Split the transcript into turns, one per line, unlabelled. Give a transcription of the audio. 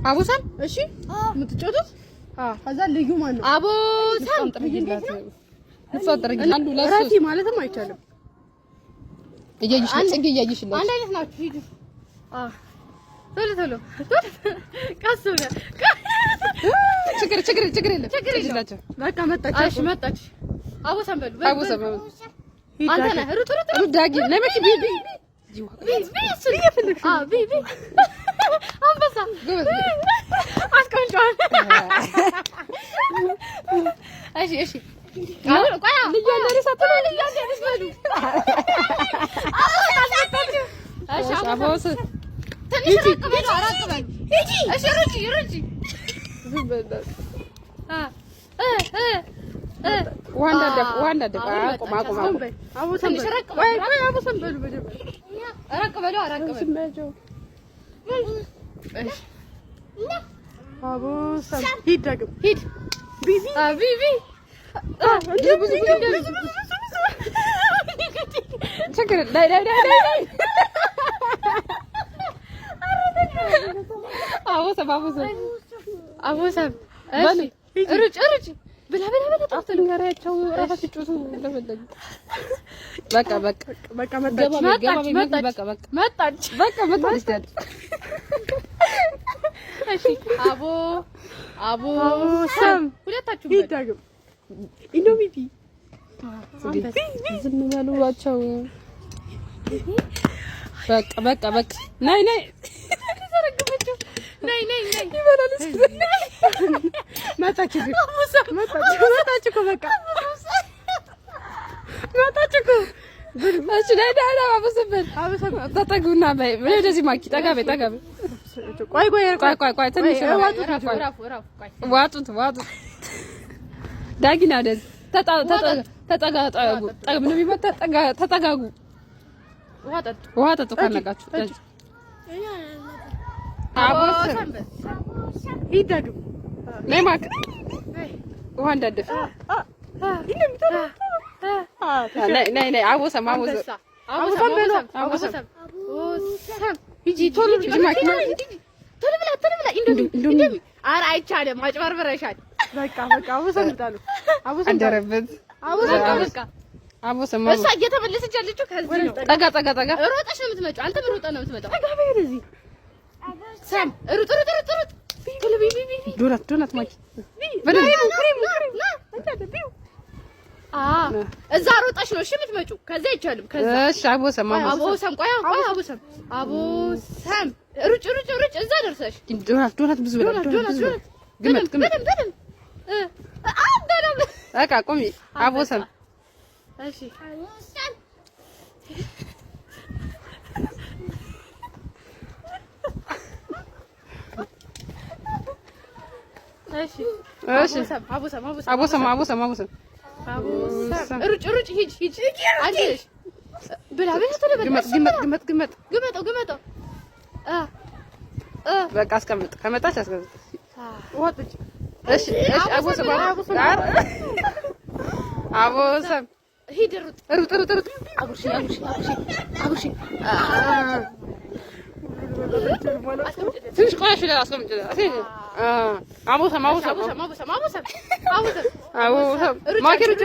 አቦሰም እሺ የምትጫወቱት ከዛ ልዩ ማን ነው አቦሰም ጥርጊላት ንፈጥርጊ አንዱ ለራሲ ማለትም አይቻልም እያይሽ ጽጌ እያይሽልኝ አንድ አይነት ናችሁ ሂዱ ቶሎ ቀስ ብለህ ችግር የለም ይላችሁ በቃ መጣች እሺ መጣች አቦሰም በሉ አንተ ነህ ሩጥ ዳጊ ለምን ቢቢ ቢቢ አንበሳ አስቀምጫው እሺ ቆይ ልጅ ያለሽ አትበሉ ልጅ ያለሽ በሉ እሺ አቦስ ትንሽ አራቅበል ሂጂ እሺ ሩጪ ዋንዳ ደባ አቁም አቦሰም ቆይ አቦሰም በሉ በጀመረ አራቅበሉ እሺ አቦሰም ሂድ ደግም ሂድ ቢቢ ብዙ ችግር ላይ አቦሰም እሺ ሩጭ ብላ ተንገራቸው ራሳቸው ጩቱ እንደፈለጉ በቃ መጣች እሺ አቦሰም ሁለታችሁ ይዳግም ኢንዶሚቢ ዝም ያሉዋቸው በቃ ነይ ዘረግፈችው ነይ ይበላል መጣች እኮ በቃ መጣች እኮ እሺ ነይ አቦሰም ተጠጉና በይ ወደዚህ ማኪ ጠጋ በይ ቆይ ትንሽ ዋጡት ዳጊና ወደዚህ ተጠጋጉ ምን የሚመጣ ተጠጋጉ ውሃ ጠጡ ካነቃችሁ አቦሰም ይዳዱ ነይ ማክ ውሃ እንዳደፍ ነይ አቦሰም ሂጂ ቶሎ ማክ ቶሎ ብላ እንዴ ኧረ አይቻልም አጭበርብረሻል በቃ አቦሰም ይጣሉ አንደረበት አቦሰም እሷ እየተመለሰች ያለችው ከዚህ ነው ጠጋ ሮጠሽ ነው የምትመጪው አንተ ምን ሮጠህ ነው የምትመጣው ጠጋ በይ ወደዚህ ሰም ሩጥ ቶሎ ቢቢ ዶናት ማኪ ክሬም እዛ ሮጠሽ ነው እሺ የምትመጪው ከዛ አይቻልም ከዛ እሺ አቦሰም ቆይ አቦሰም ሩጭ እዛ ደርሰሽ ዶናት ብዙ ግመት በቃ ቁሚ አቦሰም እሺ አቦሰም ሩጭ ሂጂ አንቺ ብላ ግመጠው በቃ አስቀምጥ ከመጣች አስቀምጥ ወጥች እሺ አቦሰም ሂድ ሩጥ አጉርሺ ትንሽ ቆያሽ አስቀምጥ አቦሰም ማኪ ሩጭ